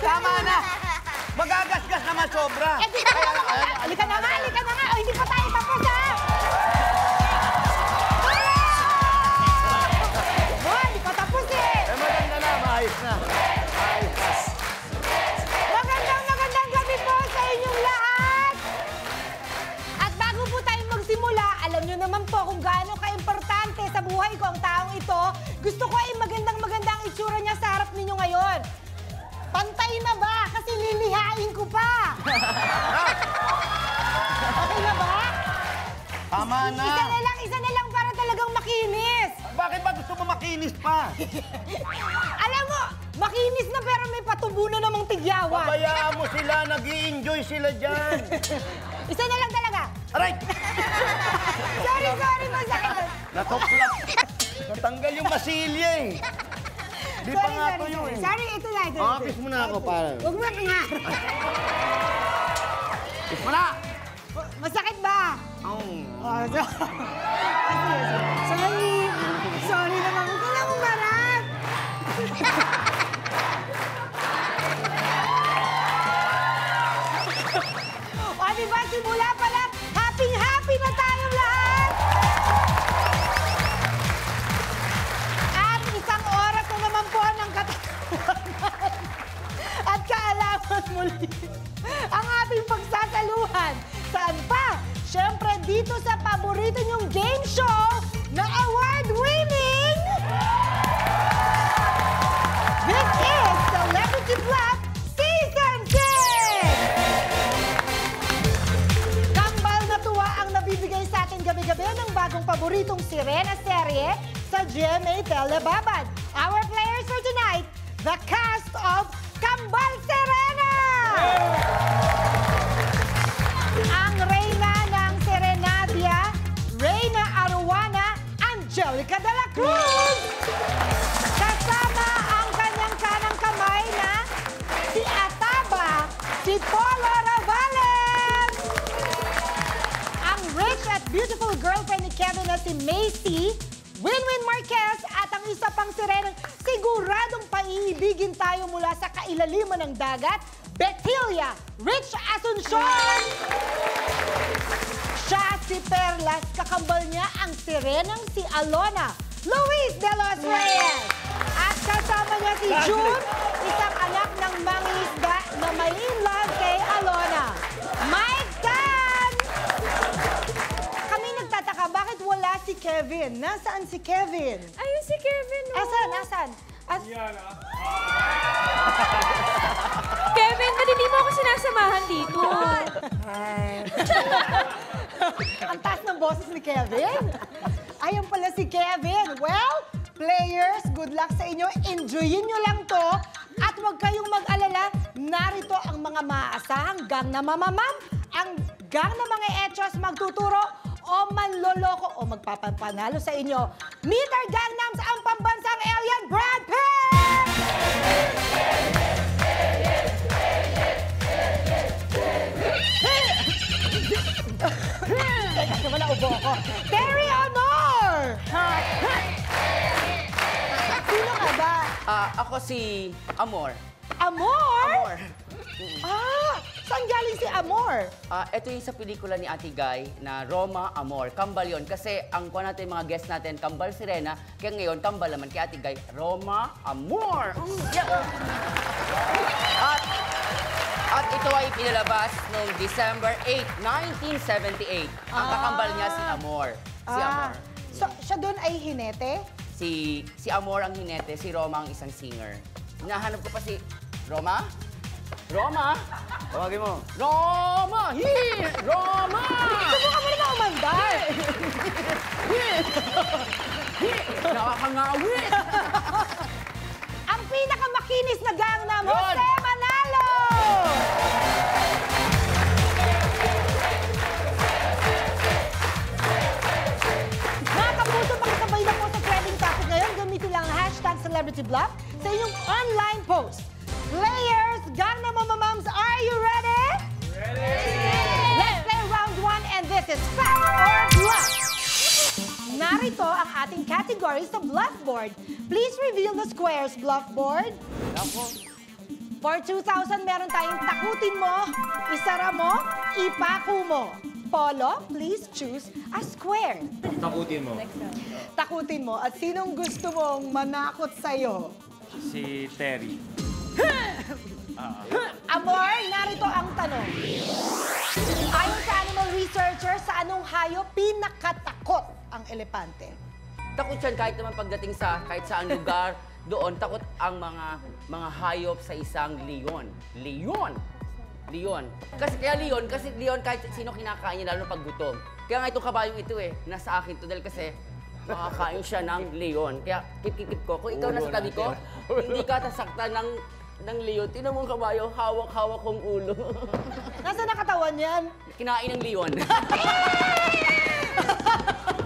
Tama na. Magagasgas naman sobra. Eh, di ba? Halika na nga, halika na nga. O, hindi pa tayo tapos, ha? Oh, hindi pa tapos, eh. Eh, maganda na. Maayos na. Maayos na. Magandang gabi po sa inyong lahat. At bago po tayo magsimula, alam nyo naman po kung gaano ka-importante sa buhay ko ang taong ito. Gusto ko ay magandang ang itsura niya sa harap ninyo ngayon. Pantay na ba? Kasi lilihain ko pa. Okay na ba? Tama na. Isa na lang para talagang makinis. Bakit ba gusto mo makinis pa? Alam mo, makinis na pero may patubo na namang tigyawan. Pabayaan mo sila. Nag-i-enjoy sila dyan. Isa na lang talaga. Aray! Sorry, masakit. Natuklap. Natanggal yung masilya eh. Di pa nga to yun eh. Sorry, ito na. Kiss mo na ako para. Huwag mo nga. Kiss mo na! Masakit ba? Oh. Sorry naman. Huwag ka na umarap. O, diba, simula pa lang, happy na tayong lahat. At isang oras na naman po ng katakutan at kaalaman muli ang ating pagsasaluhan. Saan pa? Siyempre, dito sa paborito niyong game show na award-winning! This is Celebrity Bluff Season 6! Kambal na tuwa ang nabibigay sa atin gabi-gabi ng bagong paboritong sirena serye sa GMA Telebabad. Our players for tonight, the cast of Kambal Serena! Ang reyna ng Serenadia, Reyna Aruana, Angelica de la Cruz! Kasama ang kanyang kanang kamay na si Ataba, si Paula Ravales! Ang rich at beautiful girlfriend ni Kevin na si Macy, Winwin Marquez, at ang isa pang sirenang siguradong paiibigin tayo mula sa kailaliman ng dagat, Betilia Rich Asuncion! Siya si Perlas, kakambal niya ang sirenang si Alona Luis de los Reyes. At kasama niya si June, isang anak ng mangingisda na may in love kay Alona. Mike Tan! Kami nagtataka, bakit wala si Kevin? Nasaan si Kevin? Ayun si Kevin, oh. Asan? Kevin, ba't hindi mo ako sinasamahan dito? Ang taas ng boses ni Kevin. Ayun pala si Kevin. Well, players, good luck sa inyo. Enjoyin nyo lang to. At huwag kayong mag-alala. Narito ang mga maaasahang gang na mamamam, ang gang na mga etchos magtuturo o manloloko o magpapanalo sa inyo. Meet our gangnams, ang pambansang alien, Brad Pitt! Teka, wala ubo ko. Terry Honor! Sino ka ba? Ako si Amor. Amor? Saan galing si Amor? Ito yung sa pelikula ni Ate Guy na Roma Amor. Kambal yun. Kasi ang kuha natin, mga guest natin, Kambal Sirena. Kaya ngayon, kambal naman kay Ate Guy, Roma Amor. Yeah. At ito ay pinalabas noong December 8, 1978. Ang kakambal niya si Amor. Si Amor. So, siya doon ay hinete? Si Amor ang hinete, si Roma ang isang singer. Hinahanap ko pa si Roma? Roma? Tawagin mo. Roma! Here! Roma! Subukan mo naman umandar! Nakakangawit! Ang pinakamakinis na gangnam, Jose Manalo! Mga kapuso, makisabay na po sa trending topic ngayon. Gamitin lang ang hashtag #CelebrityBluff sa inyong online post. Players, Gangnam Mamamams, are you ready? Ready! Let's play round 1 and this is Fact or Bluff. Narito ang ating category sa Bluff Board. Please reveal the squares, Bluff Board. Ako. For 2,000, meron tayong takutin mo, isara mo, ipako mo. Polo, please choose a square. Takutin mo. Takutin mo. At sinong gusto mong manakot sa'yo? Si Terry. Amor, narito ang tanong. Ayon sa animal researcher, sa anong hayop pinakatakot ang elepante? Takot yan kahit naman pagdating sa kahit saang lugar, doon takot ang mga hayop sa isang leon. Leon! Leon. Kasi leon kahit sino kinakain niya, lalo pag gutom. Kaya nga itong kabayong ito nasa akin to dahil kasi makakain siya ng leon. Kaya kip ko, kung ikaw nasa tabi ko, hindi ka tasaktan ng leon. Tingnan mo ang kabayo, hawak-hawak kong ulo. Nasa nakatawan yan? Kinain ng leon.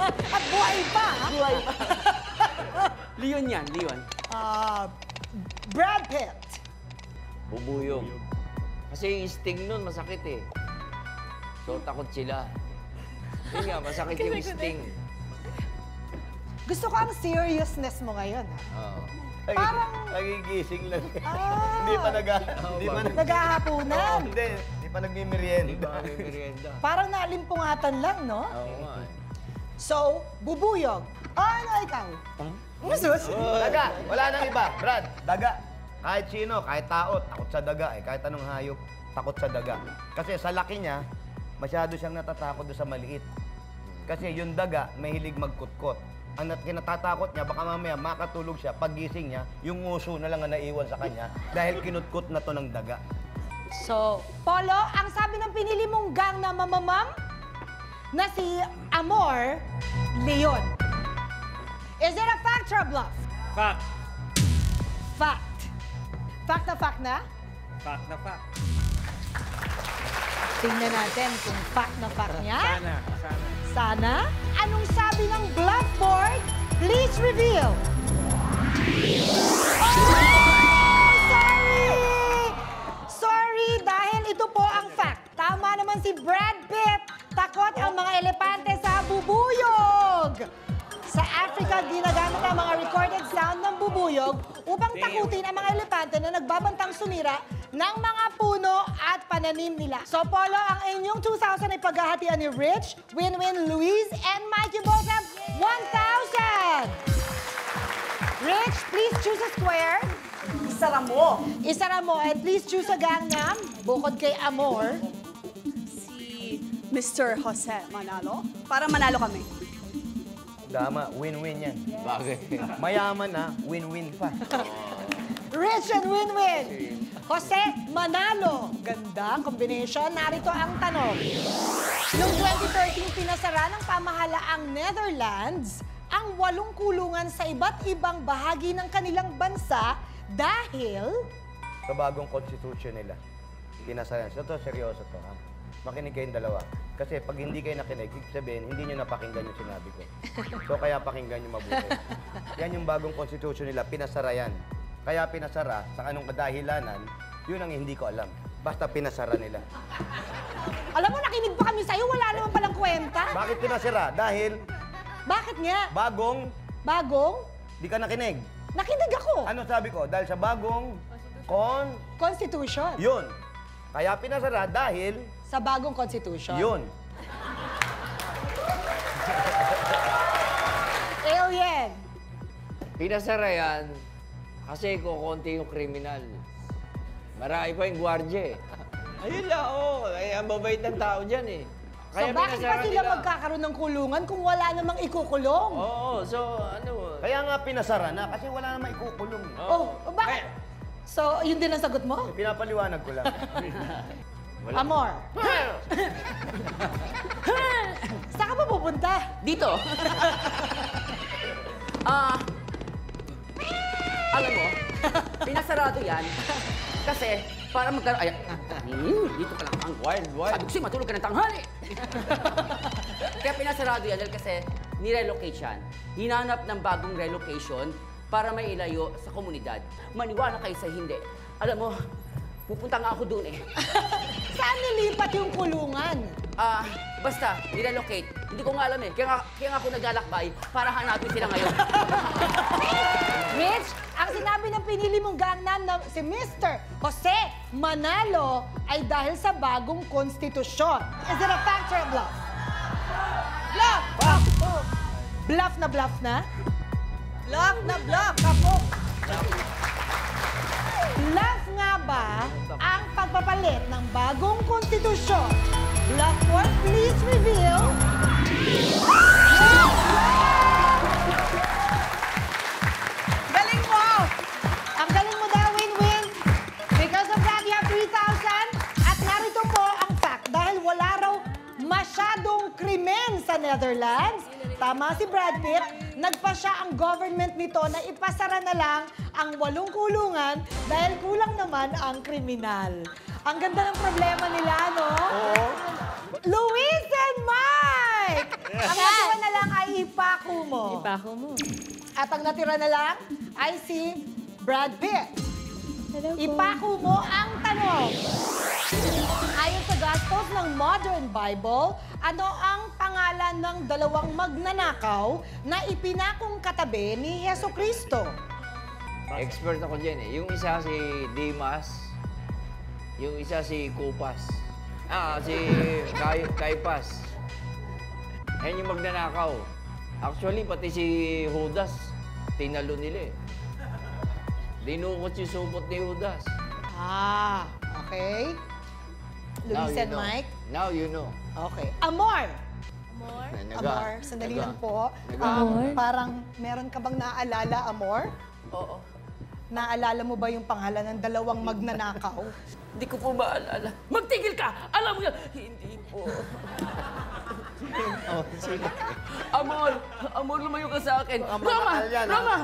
At buhay pa, ha? Buhay pa. Leon yan, leon. Brad Pitt. Bubuyog. Kasi yung sting nun, masakit eh. So, takot sila. Yun nga, masakit yung sting. Gusto ko ang seriousness mo ngayon, ha? Oo. Nagigising lang. Ah. Hindi pa Naghahapunan. Hindi pa nagmimerienda. Di ba kami merienda? Parang nalimpungatan lang, no? Oo nga eh. So, bubuyog. Ano ikaw? Usus. Daga! Wala nang iba. Brad, daga. Kahit sino, kahit tao, takot sa daga eh. Kahit anong hayop, takot sa daga. Kasi sa laki niya, masyado siyang natatakot doon sa maliit. Kasi yung daga, mahilig magkutkot. Ang kinatatakot niya, baka mamaya makatulog siya, paggising niya, yung nguso na lang ang naiwan sa kanya dahil kinutkot na to ng daga. So, Polo, ang sabi ng pinili mong gang na mamamam na si Amor, Leon. Is it a fact or a bluff? Fact. Fact. Fact na fact na? Fact na fact. Tingnan natin kung fact na fact niya. Sana. Sana? Anong sabi ng blackboard? Please reveal. Oh! Sorry, dahil ito po ang fact. Tama naman si Brad Pitt. Takot ang mga elepante sa bubuyog. Sa Africa, ginagamit ang mga recorded sound ng bubuyog upang takutin ang mga elepante na nagbabantang sumira ng mga puno at pananim nila. So, Polo, ang inyong 2,000 ay paghahatian ni Rich, Winwin, Luis, and Mikey both have 1,000! Rich, please choose a square. Isara mo. Isara mo, and please choose a gangnam. Bukod kay Amor. Si Mr. Jose Manalo. Para manalo kami. Tama, win-win yan. Bakit? Mayaman na, win-win pa. Rich and Winwin. Jose Manalo. Ganda ang combination. Narito ang tanong. Noong 2013, pinasara ng pamahalaang Netherlands ang 8 kulungan sa iba't ibang bahagi ng kanilang bansa dahil... Sa bagong constitution nila, pinasayan. Ito, seryoso to, ha? Makinig kayong dalawa. Kasi pag hindi kayo nakinig, ibig sabihin, hindi nyo napakinggan yung sinabi ko. So, kaya pakinggan nyo mabuti. Yan yung bagong constitution nila, pinasara yan. Kaya pinasara, sa anong kadahilanan, yun ang hindi ko alam. Basta pinasara nila. Alam mo, nakinig pa kami sa'yo. Wala naman palang kwenta. Bakit pinasara? Dahil Bakit nga? bagong, Bagong? di ka nakinig. Nakinig ako. Ano sabi ko? Dahil sa bagong Constitution. yun. Kaya pinasara dahil Sa bagong Constitution. yun. Alien. Pinasara yan kasi kukunti yung kriminal. Marami pa yung gwardiya eh. Ayun lang, oo. Kaya ang babait ng tao dyan eh. So bakit pa sila magkakaroon ng kulungan kung wala namang ikukulong? Oo, so ano... Kaya nga pinasara na kasi wala namang ikukulong. Oh, bakit? So, yun din ang sagot mo? Pinapaliwanag ko lang. Amor. Saan ka ba pupunta? Dito. Alam mo, pinasarado yan kasi para magkaroon... Ayan, dito ka lang ang Wild. Sabi ko siya, matulog ka ng tanghali. Kaya pinasarado yan dahil kasi nirelocate yan. Hinanap ng bagong relocation para may ilayo sa komunidad. Maniwala kayo sa hindi. Alam mo, pupunta nga ako doon eh. Saan nilipat yung kulungan? Basta, nirelocate. Hindi ko nga alam eh. Kaya nga ako naglalakbay para hanapin sila ngayon. Rich, ang sinabi ng pinili mong gangnam na si Mr. Jose Manalo ay dahil sa bagong konstitusyon. Is it a fact or a bluff? Bluff! Bluff na bluff na? Bluff na bluff! Kapok! Bluff nga ba ang pagpapalit ng bagong konstitusyon? Bluff or please reveal? Galing mo! Ang galing mo daw, Win-Win. Because of that, you have 3,000. At narito po ang fact. Dahil wala raw masyadong krimen sa Netherlands, tama si Brad Pitt, nagpasya ang government nito na ipasara na lang ang 8 kulungan dahil kulang naman ang kriminal. Ang ganda ng problema nila, no? Oo. Luis and Mike! Ang natira na lang ay ipako mo. Ipako mo. At ang natira na lang ay si Brad Pitt. Hello po. Ipako mo ang tanong. Ayon sa Gospels ng Modern Bible, ano ang pangalan ng 2 magnanakaw na ipinakong katabi ni Jesucristo? Expert ako dyan eh. Yung isa si Dimas, yung isa si Kupas. Si Kaipas. Yan yung magnanakaw. Actually, pati si Judas, tinalo nila eh. Dinukot yung supot ni Judas. Okay. Now Luis you and know. Mike? Now you know. Okay. Amor! More? Amor, sandali lang po. Amor? Parang meron ka bang naaalala, Amor? Oo. Naalala mo ba yung pangalan ng 2 magnanakaw? Hindi ko po maalala. Magtigil ka! Alam mo yan! Hindi po. Amor! Amor, lumayo ka sa akin. Roma! Roma!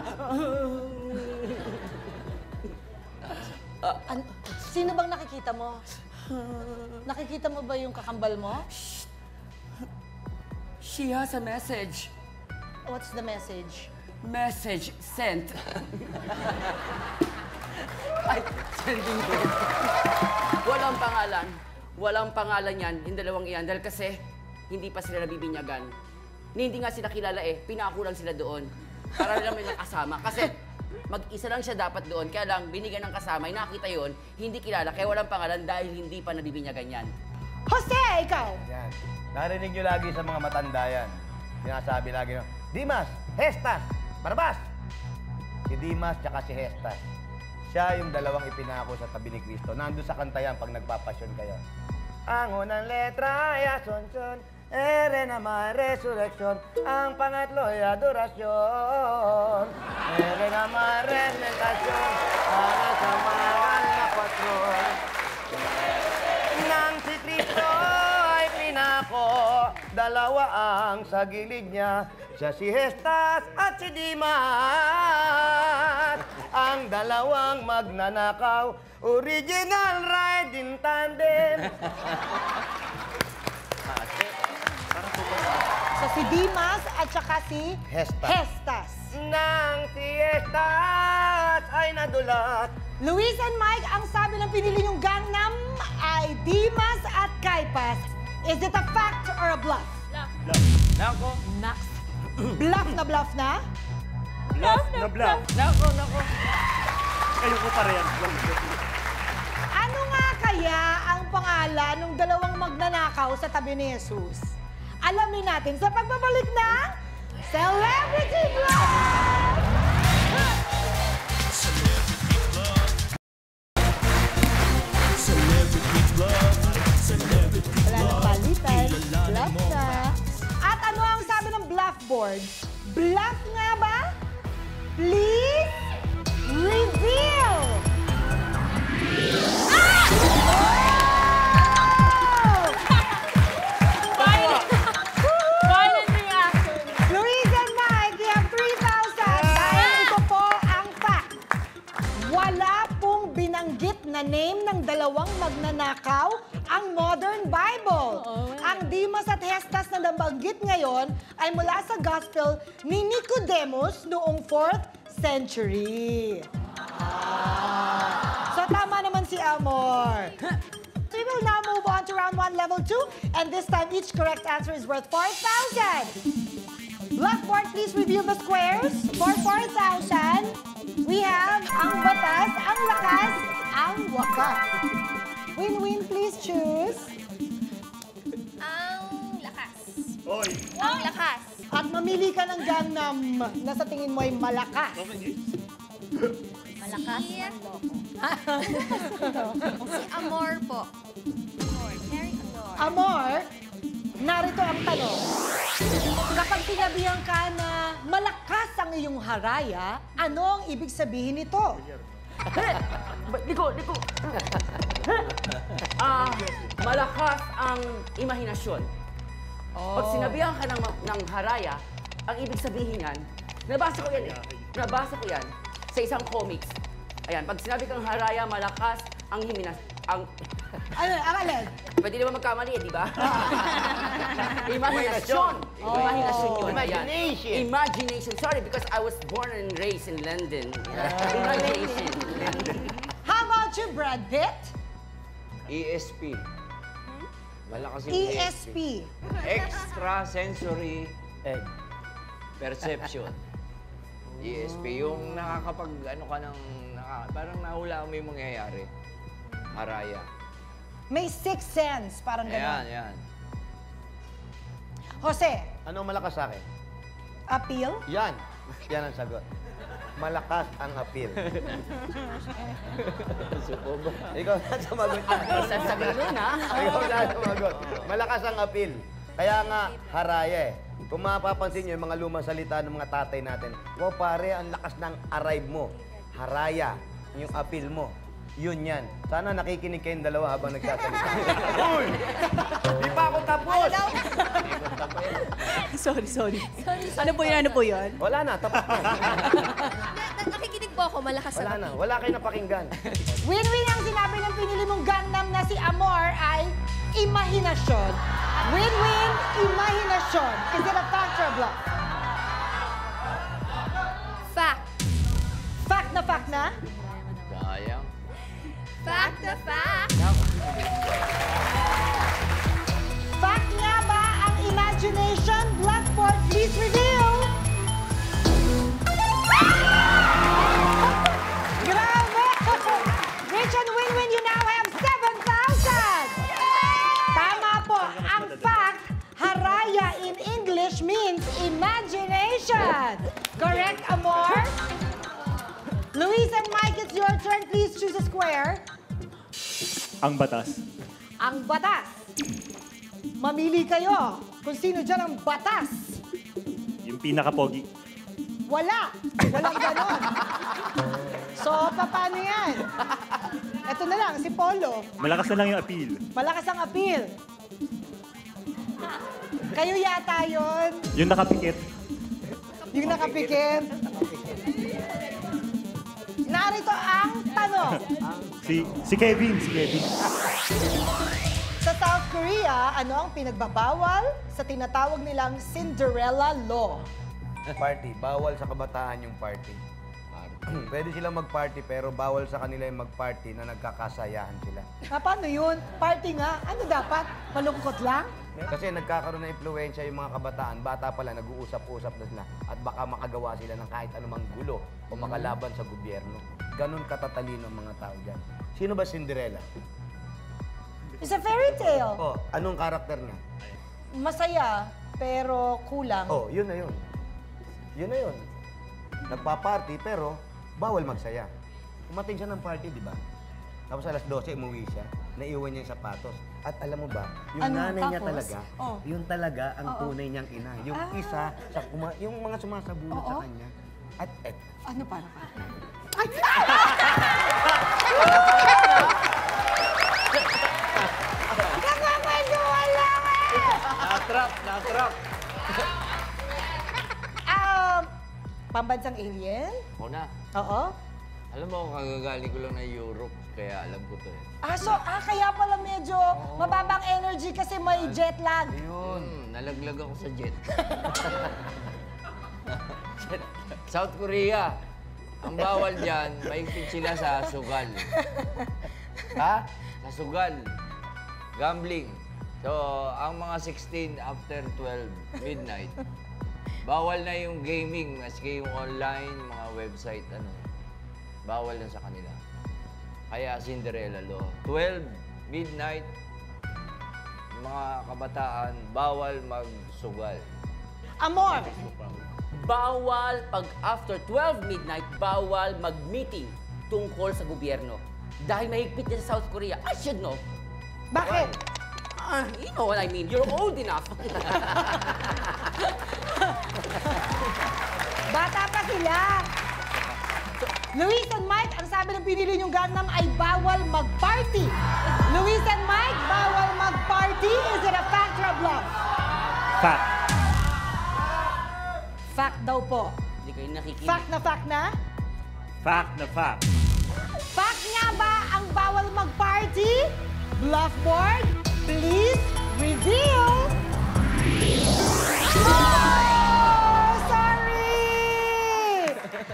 Sino bang nakikita mo? Nakikita mo ba yung kakambal mo? She has a message. What's the message? Message sent. Ay, sending ko. Walang pangalan. Walang pangalan yan, yung 2 iyan. Dahil kasi, hindi pa sila nabibinyagan. Hindi nga sila kilala eh. Pinako lang sila doon. Para lang may nakasama. Kasi, mag-isa lang siya dapat doon. Kaya lang, binigyan ng kasama. Nakita yon, hindi kilala. Kaya walang pangalan dahil hindi pa nabibinyagan yan. Jose, ikaw! Yan. Narinig nyo lagi sa mga matanda yan. Sinasabi lagi nyo, Dimas, Hestas, Barabas! Si Dimas tsaka si Hestas. Siya yung 2 ipinako sa tabi ni Cristo. Nandun sa kanta yan pag nagpapasyon kayo. Ang unang letra ay Asunción, ere na may resurrection. Ang pangatlo ay adorasyon, ere na may rementasyon. Para sa mahal na patron. Nang si Cristo ay pinako, 2 ang sa gilid niya. Siya si Hestas at si Dimas. Ang 2 magnanakaw, original ride in tandem. So si Dimas at saka si Hestas. Hestas. Nang si Hestas ay nadulas. Luis and Mike, ang sabi ng pinili niyong gangnam ay Dimas at Kaipas. Is it a fact or a bluff? Nako. Nax. Bluff na bluff na? Bluff na bluff. Nako. Kayo ko pa rin. Ano nga kaya ang pangalan ng 2 magnanakaw sa tabi ni Jesus? Alamin natin sa pagbabalik ng Celebrity Vlog! Wala nang palitan, bluff na. At ano ang sabi ng bluff board? Bluff nga ba? Please reveal! Violent reaction. Luis and Mike, you have 3,000. Dahil ito po ang fact. Wala pong binanggit na name ng 2 magnanakaw ang Modern Bible. Ang Dimas at Hestas na nabanggit ngayon ay mula sa Gospel ni Nicodemus noong 4th century. So tama naman si Amor. So will now move on to round 1, level 2. And this time, each correct answer is worth 4,000. Blackboard, please reveal the squares. For 4,000, we have ang batas, ang lakas, ang wakas. Win-win, please choose. Ang lakas. Oy! Ang lakas. At mamili ka ng Gangnam na sa tingin mo ay malakas. Malakas. Si Amor po. Amor. Very Amor. Amor, narito ang tanong. Kapag sinabihan ka na malakas ang iyong haraya, ano ang ibig sabihin nito? Liko. Malakas ang imahinasyon. Pag sinabihan ka ng haraya, ang ibig sabihin yan, nabasa ko yan sa isang comics. Ayan, pag sinabi kang haraya, malakas ang ang Ano, ang alin? pwede naman magkamali di ba? Imahinasyon. Imahinasyon yun. Ayan. Imagination. Imagination. Sorry, because I was born and raised in London. Imagination. How about you, Brad Pitt? ESP. Malakas yung ESP. Extrasensory perception. ESP, yung nakakapag, ano ka ng, parang nahula mo yung mangyayari. Haraya. May sixth sense, parang gano'n. Ayan. Jose, Anong malakas sa akin? appeal? Yan. Yan ang sagot. Malakas ang appeal. Ikaw na sumagot na. Sasabihin nun, ha? Ikaw na sumagot. Malakas ang appeal. Kaya nga, haraya eh. Kung mapapansin nyo yung mga lumang salita ng mga tatay natin, wow pare, ang lakas ng arrive mo. Haraya, yung appeal mo. Yun yan. Sana nakikinig kayong dalawa habang nagsasalita. Uy! Di pa ako tapos! Sorry. Ano po yun? Wala na, tapos na. Nakikinig po ako. Malakas Wala ang na, wala kayo napakinggan. Win-win ang sinabi ng pinili mong Gangnam na si Amor ay imahinasyon. Win-win, imahinasyon. Is it a fact or a bluff? Fact. Fact na? Sayang. Fact na fact. Fact nga ba ang imagination? Blackboard, please reveal! Grabe! Rich and Win-Win, you now have 7,000! Tama po, ang fact, haraya in English means imagination. Correct, Amor? Luis and Mike, it's your turn. Please choose a square. Ang batas. Ang batas. Mamili kayo kung sino dyan ang batas. Yung pinaka-pogi. Walang ganon. So, paano yan? Ito na lang, si Polo. Malakas na lang yung appeal. Malakas ang appeal. Kayo yata yun. Yung nakapikit. Yung nakapikit. Narito ang tanong. Si Kevin. Sa South Korea, ano ang pinagbabawal sa tinatawag nilang Cinderella Law? Party. Bawal sa kabataan yung party. Pwede silang mag-party pero bawal sa kanila yung mag-party na nagkakasayahan sila. Paano yun? Party nga. Ano dapat? Malungkot lang? Kasi nagkakaroon ng impluensya yung mga kabataan. Bata pa lang, nag-uusap-usap na sila. At baka makagawa sila ng kahit anumang gulo o makalaban sa gobyerno. Ganon katatalino ang mga tao dyan. Sino ba Cinderella? It's a fairy tale. Oh, anong karakter niya? Masaya, pero kulang. Oh, yun na yun. Yun na yun. Nagpa-party pero bawal magsaya. Umating siya ng party, di ba? Tapos alas 12, umuwi siya. Naiwan niya yung sapatos. At alam mo ba, yung Ano, nanay niya tapos? talaga, Oh. yun talaga ang tunay niyang ina. Yung isa, yung mga sumasabunot sa kanya. At Ano para ka? Nakakagawa lang Na-trap. Pambansang alien? Una, Oo. alam mo, kagagaling ko lang na Europe, kaya alam ko to eh. Kaya pala medyo mababang energy kasi may jet lag. Nalaglag ako sa jet. South Korea. Ang bawal dyan, maigpit sila sa sugal. ha? Sa sugal. Gambling. So, ang mga 16 after 12 midnight, bawal na yung gaming, maski yung online, mga website, bawal na sa kanila. Kaya Cinderella Law. 12 midnight, mga kabataan, bawal magsugal. Amor, Bawal pag after 12 midnight, bawal mag-meeting tungkol sa gobyerno. Dahil mahigpit niya sa South Korea. I should know. bakit? You know what I mean. You're old enough. Bata pa sila. Luis and Mike, ang sabi ng pinili niyong Gangnam ay bawal mag-party. Luis and Mike, bawal mag-party. Is it a fact or a bluff? Fact. Fact daw po. Hindi kayo nakikinig. Fact na fact na? Fact na fact. Fact nga ba ang bawal mag-party? Bluff board, please reveal. Oh! Sorry!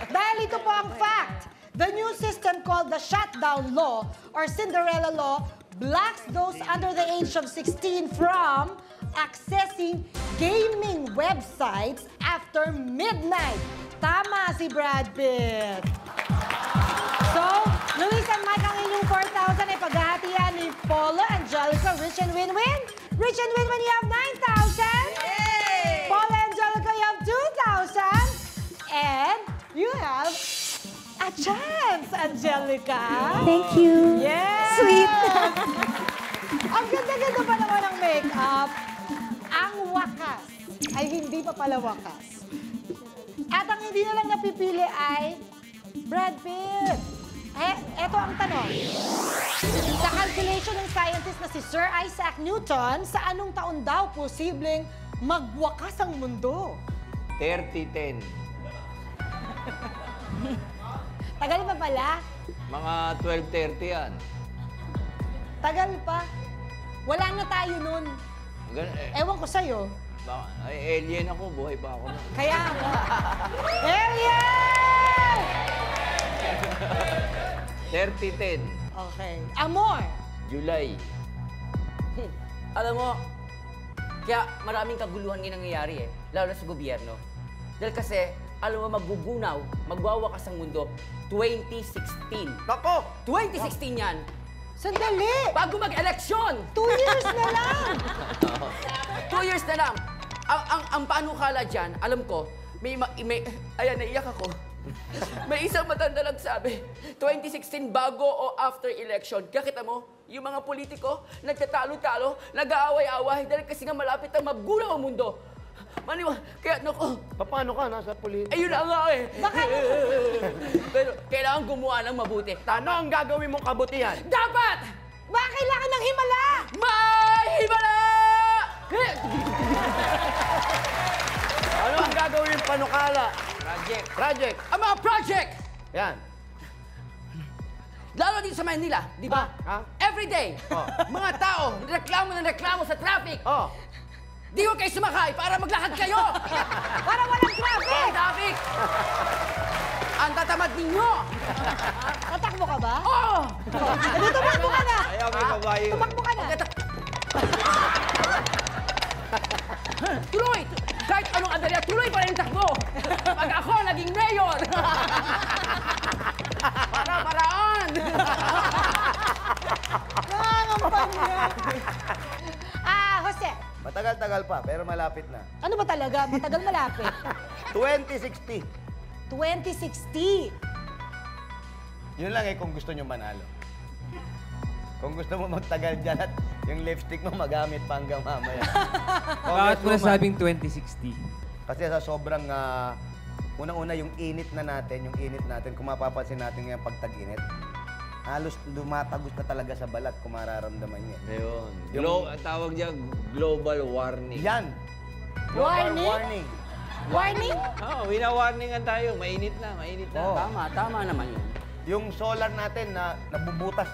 Dahil ito po ang fact. The new system called the Shutdown Law or Cinderella Law blocks those under the age of 16 from accessing gaming websites after midnight. Tama si Brad Pitt. So, Luis and Mike, ang inyong 4,000 ay paghahatian ni Paula, Angelica, Rich and Winwin. Rich and Winwin, you have 9,000. Paula, Angelica, you have 2,000. And you have a chance, Angelica. Thank you. Yes! Sweet. Ang ganda-ganda pa naman ng makeup. Ang wakas ay hindi pa pala wakas. At ang hindi na lang napipili ay Brad Pitt. Eto ang tanong. Sa calculation ng scientist na si Sir Isaac Newton, sa anong taon daw posibleng magwakas ang mundo? 30-10. Tagal pa pala? Mga 12:30 yan. Tagal pa. Wala na tayo nun. Ewan ko sa'yo. Ay, alien ako, buhay pa ako. Kaya nga. Alien! 30-10. Okay. Amor. July. Alam mo, kaya maraming kaguluhan ngayon nangyayari lalo na sa gobyerno. Dahil kasi, alam mo, magbubunaw, magwawakas ang mundo, 2016. Nako! 2016 yan! Sandali! Bago mag-eleksyon! 2 years na lang! 2 years na lang. Ang panukala dyan, alam ko, ayan, naiyak ako. May isang matanda lang sabi, 2016 bago o after election. Kaya kita mo, yung mga politiko, nagtatalo-talo, nag-aaway-aaway dahil kasi nga malapit ang magunaw ang mundo. Kaya naku, Paano ka nasa politika? ayun na nga Baka Pero kailangan gumawa ng mabuti. Ano ang gagawin mong kabutihan? Dapat! baka kailangan ng himala! May himala! Ano ang gagawin panukala? Project. Ang mga project! Yan. Lalo dito sa Manila, di ba? Ha? Every day, mga tao, reklamo sa traffic. Oh. Di ko kayo sumakay para maglakad kayo! Para walang traffic! Walang traffic! Ang tatamad ninyo! Tatakbo ka ba? Oh! Hindi, tumakbo ka na! Ayaw, may kabayo. Tumakbo ka na! Tuloy! Kahit anong andalya, tuloy pa rin yung takbo! Pag ako naging mayor! Para-paraan! Nangangampan niya! Jose, Matagal-tagal pa, pero malapit na. ano ba talaga? Matagal malapit. 2060. 2060. Yun lang kung gusto nyo manalo. Kung gusto mo magtagal dyan at yung lipstick mo magamit pa hanggang mamaya. Bakit mo Congresswoman, nasabing 2060? Kasi sa sobrang, unang-una yung init natin, kung mapapansin natin yung pagtag-init, halos dumatagos na talaga sa balat kung mararamdaman niya. Ayun. Yung- Ang tawag niya, global warning. Yan! Global Warning? warning. Warning? Oo, wina-warningan tayo. Mainit na, mainit na. Oo. Tama naman yun. Yung solar natin na nabubutas.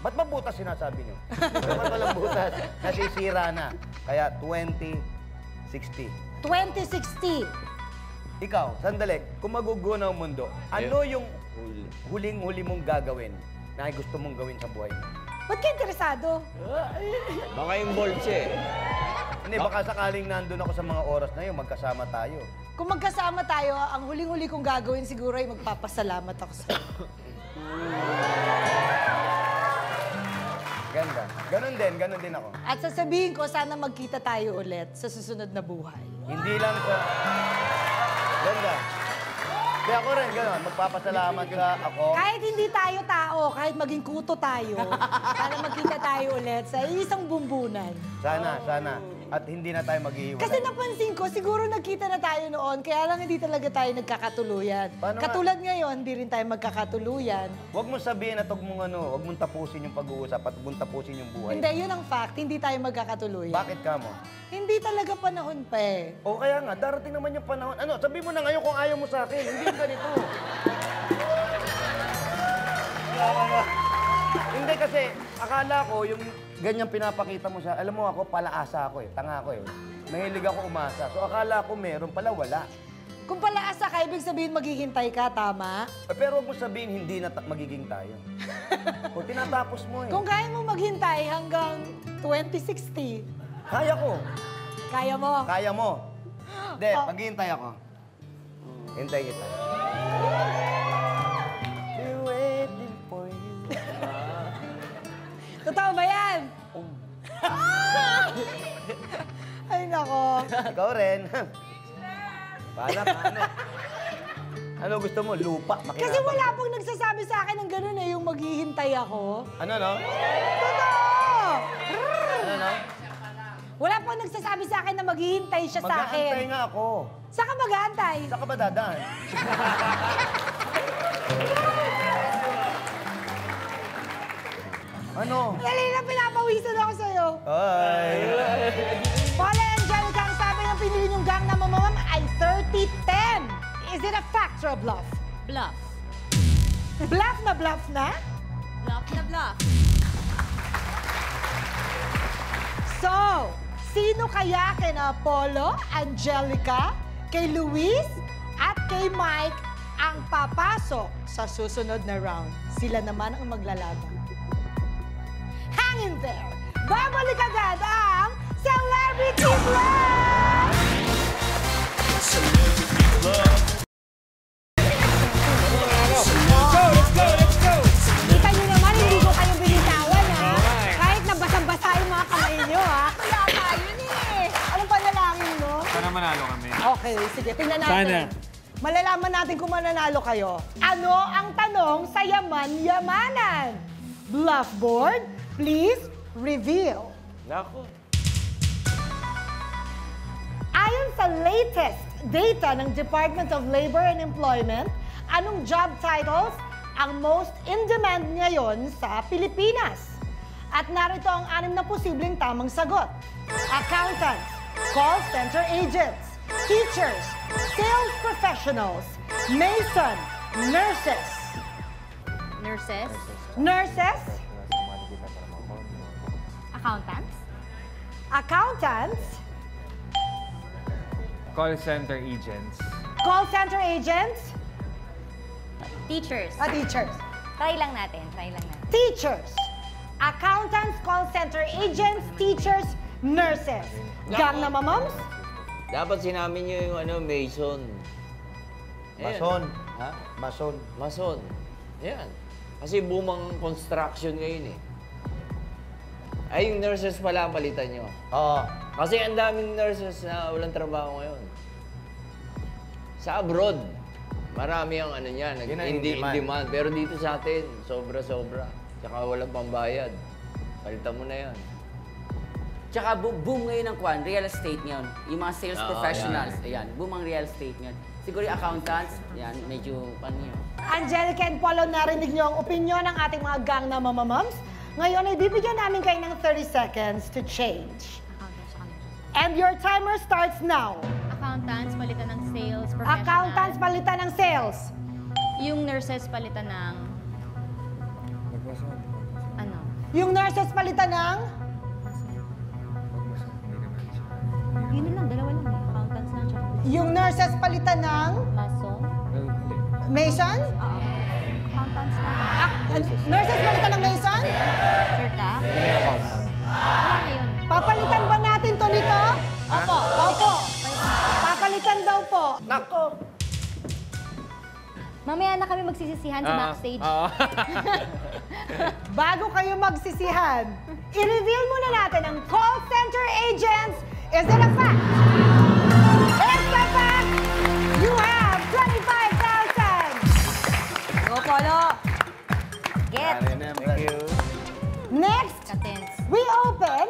Ba't ba butas sinasabi nyo? Ba't walang butas? Nasisira na. Kaya 2060. 2060. Ikaw, sandali, kung magugunaw ang mundo, ano yung huling-huli mong gagawin na gusto mong gawin sa buhay mo? Ba't ka interesado? Baka involved siya eh. Hindi, baka sakaling nandun ako sa mga oras na yun, magkasama tayo. Kung magkasama tayo, ang huling-huli kong gagawin siguro ay magpapasalamat ako sa Ganda. Ganon din ako. At sasabihin ko, sana magkita tayo ulit sa susunod na buhay. Hindi lang sa... Ganda. Kaya ako rin, gano'n. Magpapasalamat ka ako. Kahit hindi tayo tao, kahit maging kuto tayo, sana magkita tayo ulit sa isang bumbunan. Sana. At hindi na tayo maghihiwalay. Kasi napansin ko, siguro nagkita na tayo noon, kaya lang hindi talaga tayo nagkakatuluyan. Paano nga? Katulad ngayon, hindi rin tayo magkakatuluyan. Huwag mo sabihin at huwag mong tapusin yung pag-uusap at huwag mong tapusin yung buhay. Hindi, yun ang fact, hindi tayo magkakatuluyan. Bakit ka mo? Hindi talaga panahon pa eh. O kaya nga, darating naman yung panahon. Ano, sabi mo na ngayon kung ayaw mo sa akin. Hindi yung ganito. Hindi kasi, akala ko yung ganyang pinapakita mo sa, alam mo ako, palaasa ako eh, tanga ako eh. Mahilig ako umasa. So akala ko meron, pala wala. Kung palaasa ka, ibig sabihin maghihintay ka, tama? Pero huwag mo sabihin hindi na magiging tayo. O tinatapos mo eh. Kung kaya mo maghintay hanggang 2060, Kaya ko. kaya mo. Kaya mo. Hindi, maghihintay ako. Hintay kita. Be waiting for you. Totoo ba yan? Ay, nako. Ikaw rin. Paano? Ano gusto mo? Lupa? Makinabang. Kasi wala pong nagsasabi sa akin ng gano'n eh, yung maghihintay ako. Ano, no? Totoo! Ano? Wala pong nagsasabi sa akin na maghihintay siya sa Mag-aantay akin. nga ako. Saan ka mag-aantay? Saan ka ba dadaan? Ano? Dali na, pinapawisan ako sa'yo. Ay. Paula Angelica, ang sabi ng pinili niyong gang na mamamam ay 30-10. Is it a fact or a bluff? Bluff. Bluff na bluff na? Bluff na bluff. So, sino kaya kina Apollo, Angelica, kay Luis, at kay Mike ang papasok sa susunod na round? Sila naman ang maglalaban. Hang in there! Babalik agad ang Celebrity Bluff! Kita niyo naman, hindi ko kayo binitawan, ha? Kahit nabasang-basa yung mga kamay niyo, ha? Kaya tayo eh. Anong panalangin mo? Sana manalo kami. Okay, sige, tingnan natin. Sana. Malalaman natin kung mananalo kayo. Ano ang tanong sa Yaman-Yamanan? Bluff board, please reveal. Nako. Ayon sa latest data ng Department of Labor and Employment, anong job titles ang most in demand ngayon sa Pilipinas? At narito ang 6 na posibleng tamang sagot. Accountants, call center agents, teachers, sales professionals, mason, nurses. Nurses. Nurses, Accountants. accountants, Call center agents. call center agents, Teachers. teachers. Try lang natin. Teachers, accountants, call center agents, teachers, nurses. Gang na mamams? Dapat sinamin niyo yung Mason. Ayan. Mason. Ha? Mason. Mason. Yan. Kasi boomang construction ngayon eh. Ay, yung nurses pala ang palitan nyo. Oo. Kasi ang daming nurses na walang trabaho ngayon. Sa abroad, marami ang niyan, Yun ang in in-demand. demand. Pero dito sa atin, sobra-sobra. Tsaka walang pambayad. Palitan mo na yan. Tsaka boom ngayon ang real estate ngayon. Yung mga sales Oo, professionals, ayan, boom ang real estate ngayon. Siguro yung accountants, yan, medyo yun. Angelica and Paulo, narinig niyo ang opinion ng ating mga gang na mamamams. Ngayon ay bibigyan namin kayo ng 30 seconds to change. And your timer starts now. Accountants, palitan ng sales professional. Accountants, palitan ng sales. Yung nurses, palitan ng... Ano? Yung nurses, palitan ng... Yun na lang, dalawa lang eh. Accountants lang, tsaka Yung nurses, palitan ng... mason. Mason? Oo. Accountants lang. Nurses, palitan ng Mason? Sure ka? Papalitan ba natin to nito? Opo. Opo. Papalitan daw po. Nako! Mamaya na kami magsisisihan sa backstage. Bago kayo magsisihan, i-reveal muna natin ang call center agents. Is it a fact? It's a fact! You have 25,000! Go, Polo. Get. Thank you. Next, Katens. we open.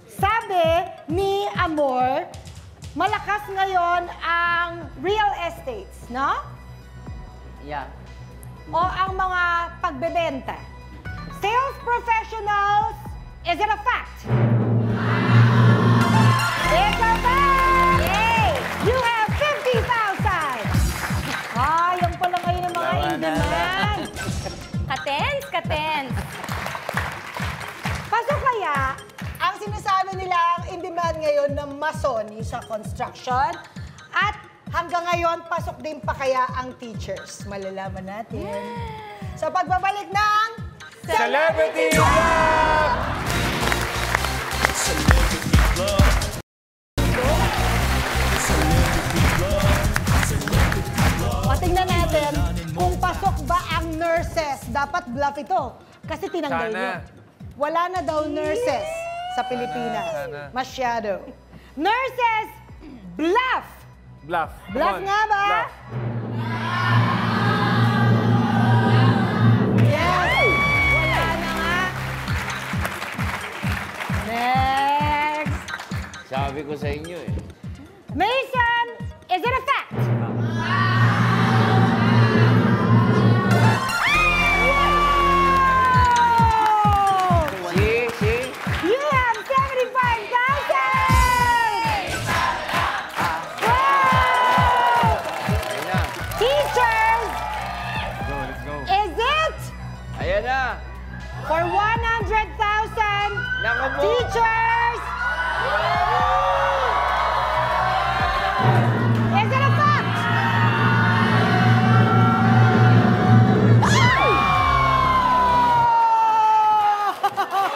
Sabi ni Amor, malakas ngayon ang real estates, no? Yeah. O ang mga pagbebenta. Sales professionals, is it a fact? It's a fact! Yay! You have 50,000! Yung pala ngayon ang mga in-demand. Katens, Katens. Pasok kaya, ang sinasabi nila ang in-demand ngayon ng masoni sa construction at hanggang ngayon, pasok din pa kaya ang teachers. Malalaman natin. Sa pagbabalik ng Celebrity Love! O, tingnan natin kung pasok ba ang nurses. Dapat bluff ito. Kasi tinanggal Sana. nyo. Wala na daw nurses sa Pilipinas. Sana. Masyado. Nurses, bluff! Bluff. Come Bluff on. nga ba? Bluff. Yes! Wala na nga. Next. Sabi ko sa inyo eh. Mason, is it a fact? Wow! See? You have 75,000! Wow! Ayan na. Teachers, Let's go. is it Ayan na. for 100,000? Naka po. Teachers! Is it a fact?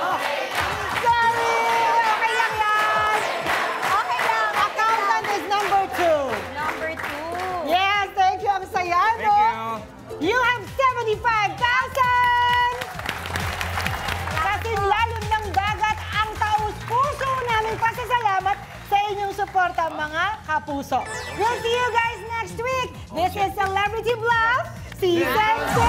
Sorry! Okay lang yan! Okay lang. Accountant is number 2. Number 2. Yes, thank you. Ang saya, no? Thank you. You have 75,000! Kasi lalim ng dagat ang taus-puso namin pasasalamat sa inyong suporta, mga kapuso. We'll see you guys next week. This is Celebrity Bluff Season 2!